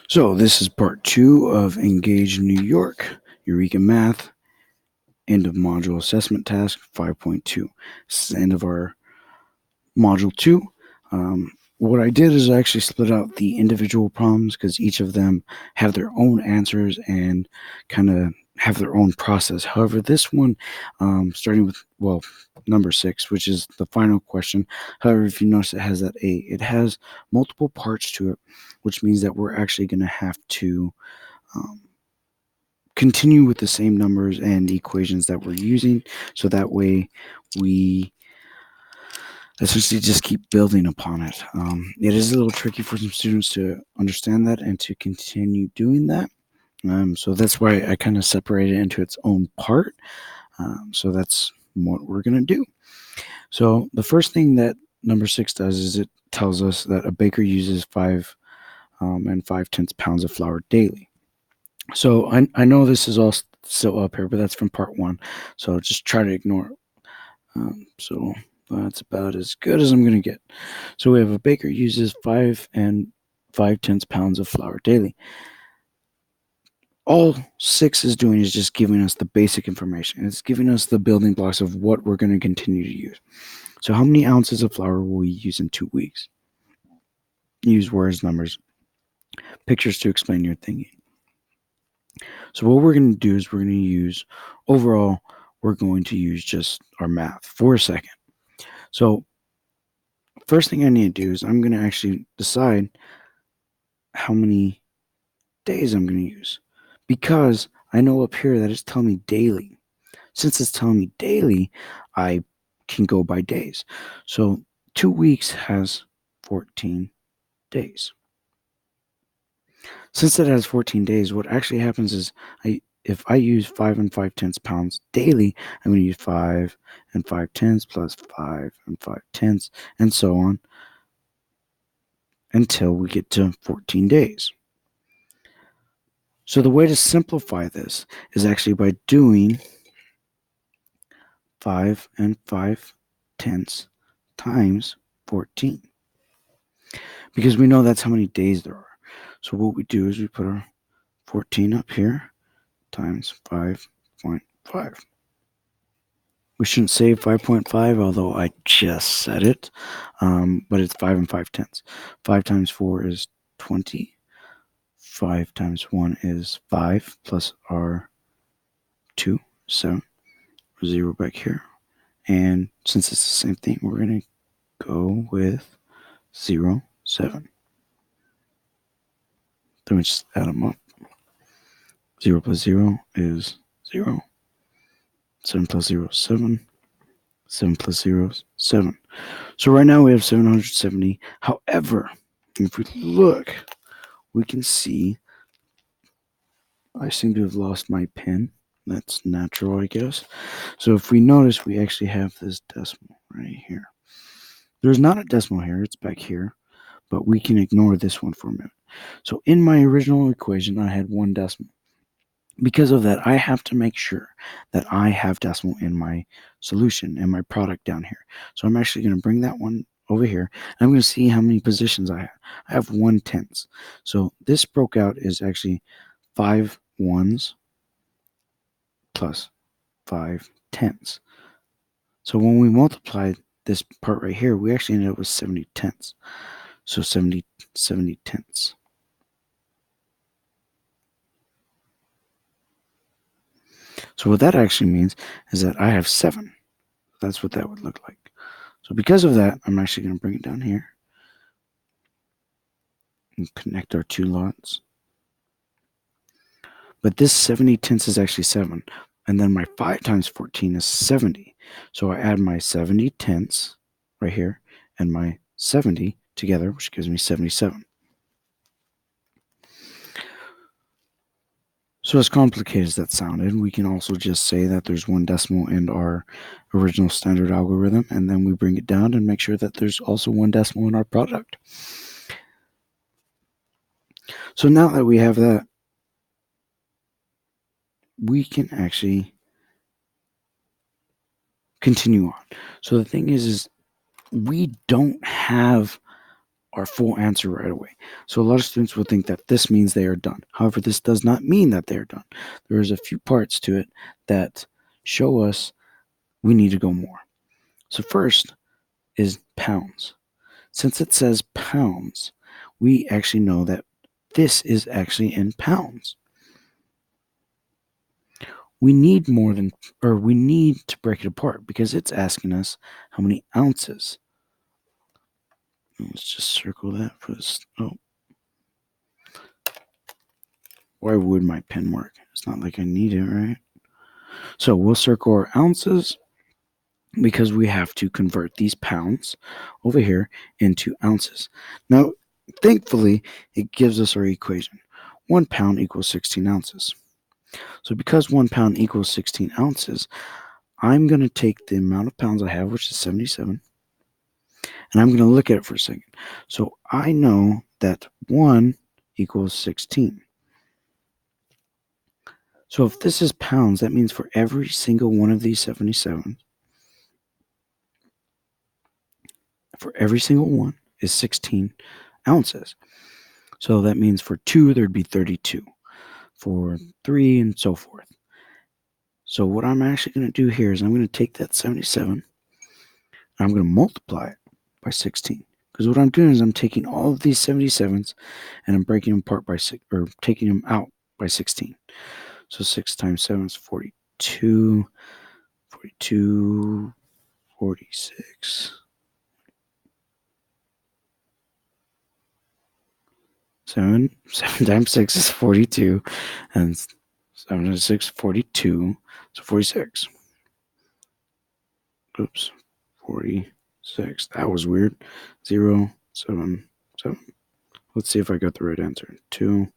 So this is part 2 of Engage New York, Eureka Math, end of module assessment task 5.2. This is the end of our module 2. What I did is I actually split out the individual problems because each of them have their own answers and kind of have their own process. However, this one, starting with, number 6, which is the final question. However, if you notice it has multiple parts to it, which means that we're actually going to have to continue with the same numbers and equations that we're using, so that way we essentially just keep building upon it. It is a little tricky for some students to understand that and to continue doing that. So that's why I kind of separate it into its own part. So that's what we're going to do. So the first thing that number 6 does is it tells us that a baker uses 5 and 5/10 pounds of flour daily. So I know this is all still up here, but that's from part 1. So just try to ignore it. So that's about as good as I'm going to get. So we have a baker uses 5 and 5/10 pounds of flour daily. All 6 is doing is just giving us the basic information. It's giving us the building blocks of what we're going to continue to use. So how many ounces of flour will we use in 2 weeks? Use words, numbers, pictures to explain your thinking. So what we're going to do is we're going to use, overall, we're going to use just our math for a second. So first thing I need to do is I'm going to actually decide how many days I'm going to use, because I know up here that it's telling me daily. Since it's telling me daily, I can go by days. So 2 weeks has 14 days. Since it has 14 days, what actually happens is if I use 5 and 5/10 pounds daily, I'm going to use 5 and 5/10 plus 5 and 5/10, and so on until we get to 14 days. So the way to simplify this is actually by doing 5 and 5/10 times 14, because we know that's how many days there are. So what we do is we put our 14 up here times 5.5. We shouldn't say 5.5, although I just said it, but it's 5 and 5/10. 5 times 4 is 20. 5 times 1 is 5 plus our 2, 7, 0 back here. And since it's the same thing, we're going to go with 0, 7. Then we just add them up. 0 plus 0 is 0. 7 plus 0 is 7. 7 plus 0 is 7. So right now we have 770. However, if we look, we can see I seem to have lost my pen. That's natural, I guess. So if we notice, we actually have this decimal right here. There's not a decimal here, it's back here, but we can ignore this one for a minute. So in my original equation, I had 1 decimal. Because of that, I have to make sure that I have decimal in my solution and my product down here. So I'm actually going to bring that one over here. I'm going to see how many positions I have. I have 1/10. So this broke out is actually 5 ones plus 5/10. So when we multiply this part right here, we actually ended up with 70/10. So 70/10. So what that actually means is that I have 7. That's what that would look like. So because of that, I'm actually going to bring it down here and connect our 2 lots. But this 70/10 is actually 7. And then my 5 times 14 is 70. So I add my 70/10 right here and my 70 together, which gives me 77. So as complicated as that sounded, we can also just say that there's 1 decimal in our original standard algorithm, and then we bring it down and make sure that there's also 1 decimal in our product. So now that we have that, we can actually continue on. So the thing is we don't have our full answer right away. So a lot of students will think that this means they are done. However, this does not mean that they are done. There is a few parts to it that show us we need to go more. So first is pounds. Since it says pounds, we actually know that this is actually in pounds. We need we need to break it apart because it's asking us how many ounces. Let's just circle that for this. Oh, why would my pen work? It's not like I need it, right? So we'll circle our ounces because we have to convert these pounds over here into ounces. Now, thankfully, it gives us our equation. 1 pound equals 16 ounces. So because 1 pound equals 16 ounces, I'm going to take the amount of pounds I have, which is 77, and I'm going to look at it for a second. So I know that 1 equals 16. So if this is pounds, that means for every single one of these 77, for every single one is 16 ounces. So that means for 2, there'd be 32. For 3, and so forth. So what I'm actually going to do here is I'm going to take that 77, and I'm going to multiply it by 16. Because what I'm doing is I'm taking all of these 77s, and I'm breaking them apart by 6, or taking them out by 16. So 6 times 7 is 42, 42, 46. 7 times 6 is 42, and 7 times 6 is 42, so 46. Oops, 46. That was weird. 0, 7, 7. Let's see if I got the right answer. 2,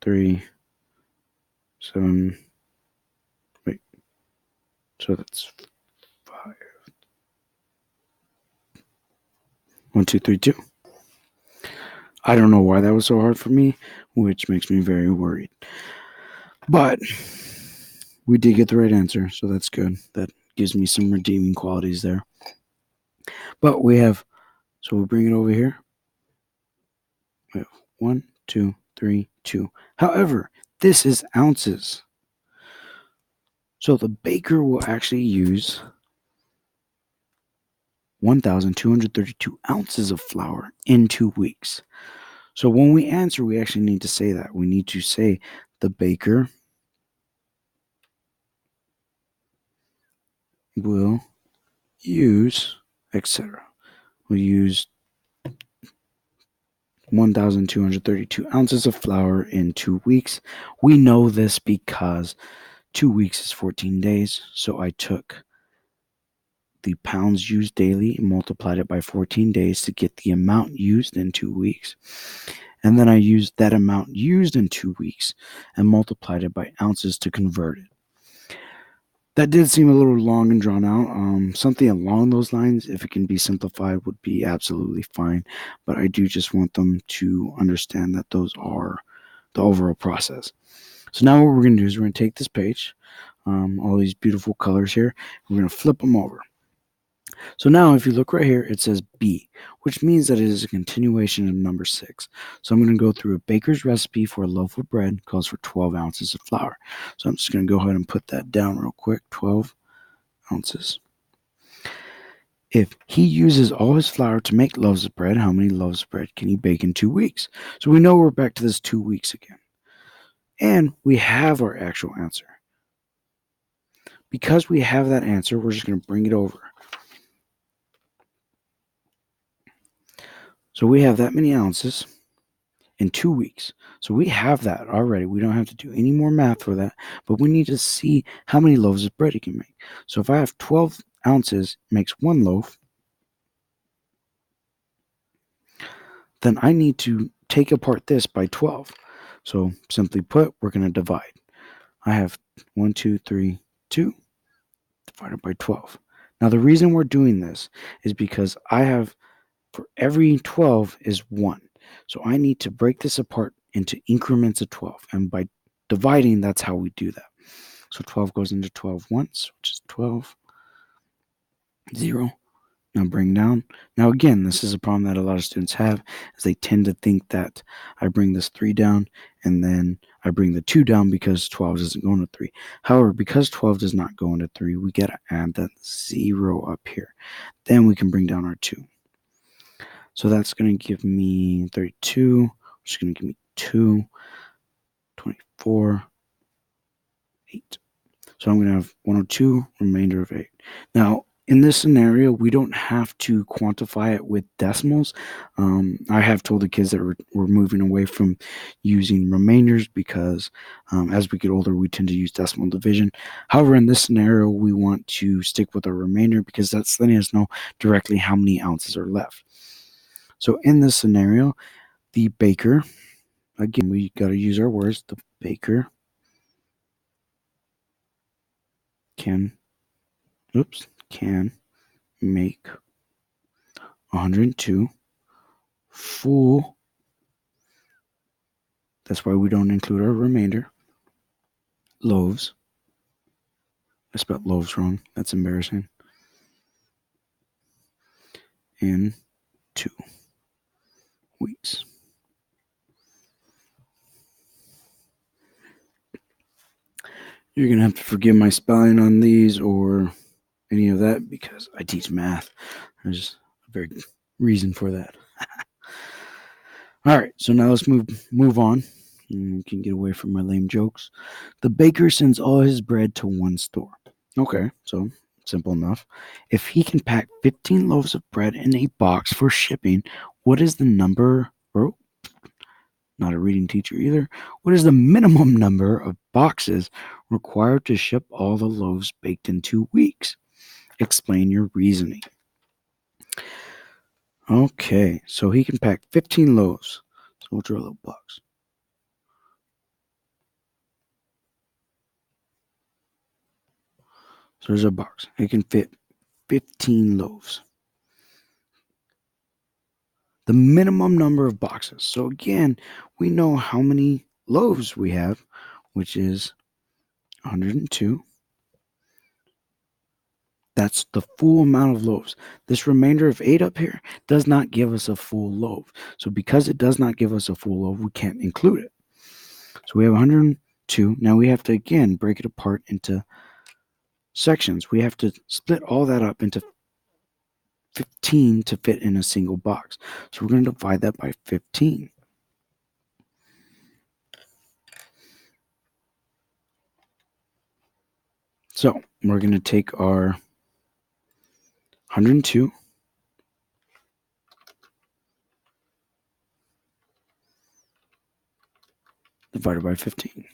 3, 7. Wait. So that's 5. 1, 2, 3, 2. I don't know why that was so hard for me, which makes me very worried. But we did get the right answer, so that's good. That gives me some redeeming qualities there. But we have, so we'll bring it over here. We have 1, 2, 3, 2. However, this is ounces. So the baker will actually use 1,232 ounces of flour in 2 weeks. So when we answer, we actually need to say that. We need to say the baker will use, etc. We'll use 1,232 ounces of flour in 2 weeks. We know this because 2 weeks is 14 days. So I took the pounds used daily and multiplied it by 14 days to get the amount used in 2 weeks. And then I used that amount used in 2 weeks and multiplied it by ounces to convert it. That did seem a little long and drawn out. Something along those lines, if it can be simplified, would be absolutely fine. But I do just want them to understand that those are the overall process. So now what we're going to do is we're going to take this page, all these beautiful colors here, we're going to flip them over. So now if you look right here, it says B, which means that it is a continuation of number 6. So I'm going to go through a baker's recipe for a loaf of bread, calls for 12 ounces of flour. So I'm just going to go ahead and put that down real quick, 12 ounces. If he uses all his flour to make loaves of bread, how many loaves of bread can he bake in 2 weeks? So we know we're back to this 2 weeks again. And we have our actual answer. Because we have that answer, we're just going to bring it over. So we have that many ounces in 2 weeks. So we have that already. We don't have to do any more math for that, but we need to see how many loaves of bread it can make. So if I have 12 ounces makes 1 loaf, then I need to take apart this by 12. So simply put, we're going to divide. I have 1, 2, 3, 2 divided by 12. Now the reason we're doing this is because I have, for every 12 is 1. So I need to break this apart into increments of 12. And by dividing, that's how we do that. So 12 goes into 12 once, which is 12, 0, Now bring down. Now again, this is a problem that a lot of students have, is they tend to think that I bring this 3 down and then I bring the 2 down because 12 doesn't go into 3. However, because 12 does not go into 3, we got to add that 0 up here. Then we can bring down our 2. So that's going to give me 32, which is going to give me 2, 24, 8. So I'm going to have 102, remainder of 8. Now, in this scenario, we don't have to quantify it with decimals. I have told the kids that we're moving away from using remainders because as we get older, we tend to use decimal division. However, in this scenario, we want to stick with our remainder because that's letting us know directly how many ounces are left. So in this scenario, the baker, again, we got to use our words, the baker can make 102 full. That's why we don't include our remainder. Loaves. I spelled loaves wrong. That's embarrassing. In 2 weeks. You're going to have to forgive my spelling on these or any of that because I teach math. There's a very reason for that. All right, so now let's move on. We can get away from my lame jokes. The baker sends all his bread to one store. Okay, so simple enough. If he can pack 15 loaves of bread in a box for shipping, what is the number? Oh, not a reading teacher either. What is the minimum number of boxes required to ship all the loaves baked in 2 weeks? Explain your reasoning. Okay, so he can pack 15 loaves. So we'll draw a little box. So there's a box. It can fit 15 loaves. The minimum number of boxes. So again, we know how many loaves we have, which is 102. That's the full amount of loaves. This remainder of 8 up here does not give us a full loaf. So because it does not give us a full loaf, we can't include it. So we have 102. Now we have to, again, break it apart into sections. We have to split all that up into 15 to fit in a single box. So we're going to divide that by 15. So we're going to take our 102 divided by 15.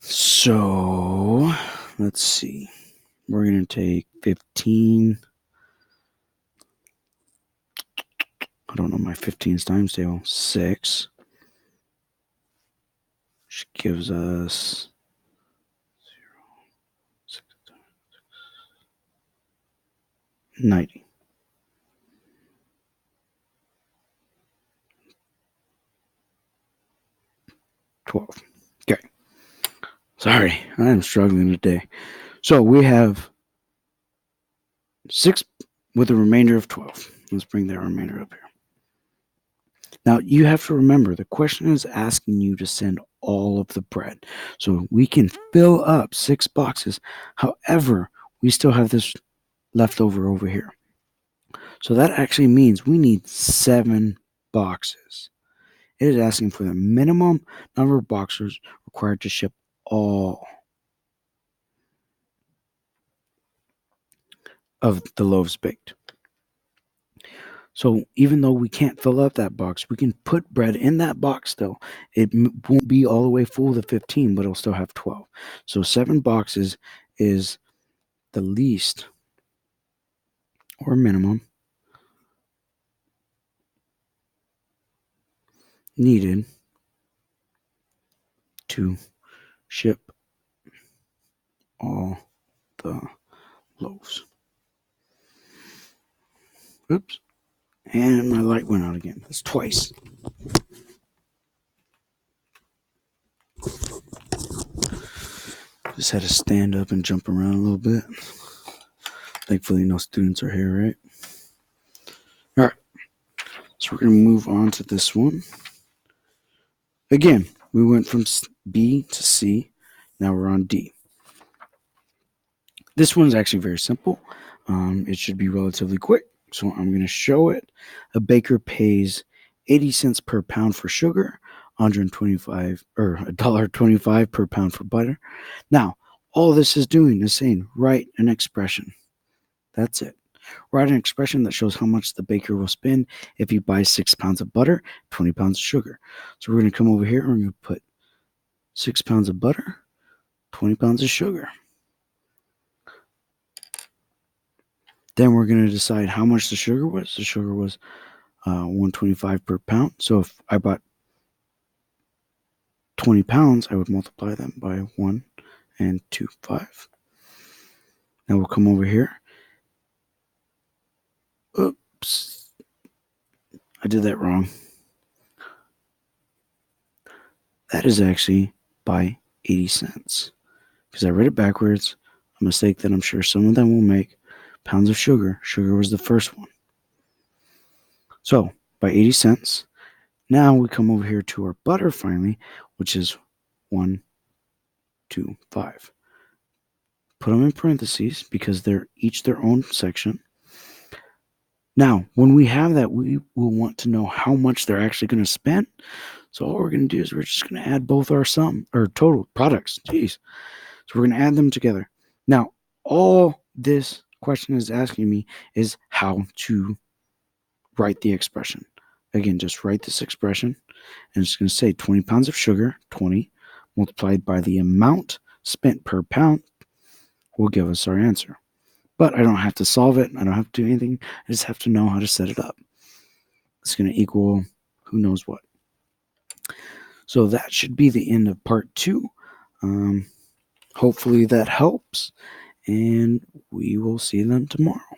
So let's see. We're going to take 15. I don't know my 15's times table. 6. Which gives us 90. 12. Okay. Sorry, I'm struggling today. So we have 6 with a remainder of 12. Let's bring that remainder up here. Now, you have to remember, the question is asking you to send all of the bread. So we can fill up 6 boxes. However, we still have this left over here. So that actually means we need 7 boxes. It is asking for the minimum number of boxes required to ship all of the loaves baked. So even though we can't fill up that box, we can put bread in that box still. It won't be all the way full to 15, but it'll still have 12. So 7 boxes is the least or minimum needed to ship all the loaves. Oops. And my light went out again. That's twice. Just had to stand up and jump around a little bit. Thankfully, no students are here, right? All right. So we're going to move on to this one. Again, we went from B to C. Now we're on D. This one is actually very simple. It should be relatively quick. So I'm going to show it. A baker pays 80 cents per pound for sugar, 125 or $1.25 per pound for butter. Now, all this is doing is saying write an expression. That's it. Write an expression that shows how much the baker will spend if he buys 6 pounds of butter, 20 pounds of sugar. So we're going to come over here and we're going to put 6 pounds of butter, 20 pounds of sugar. Then we're going to decide how much the sugar was. The sugar was 125 per pound. So if I bought 20 pounds, I would multiply them by 1 and 2.5. Now we'll come over here. Oops. I did that wrong. That is actually by 80 cents. Because I read it backwards. A mistake that I'm sure some of them will make. Pounds of sugar. Sugar was the first one. So, by 80 cents. Now we come over here to our butter finally, which is 1, 2, 5. Put them in parentheses because they're each their own section. Now, when we have that, we will want to know how much they're actually going to spend. So all we're going to do is we're just going to add both our total products. Jeez. So we're going to add them together. Now, all this question is asking me is how to write the expression. Again, just write this expression. And it's going to say 20 pounds of sugar, 20, multiplied by the amount spent per pound will give us our answer. But I don't have to solve it. I don't have to do anything. I just have to know how to set it up. It's going to equal who knows what. So that should be the end of part 2. Hopefully that helps. And we will see them tomorrow.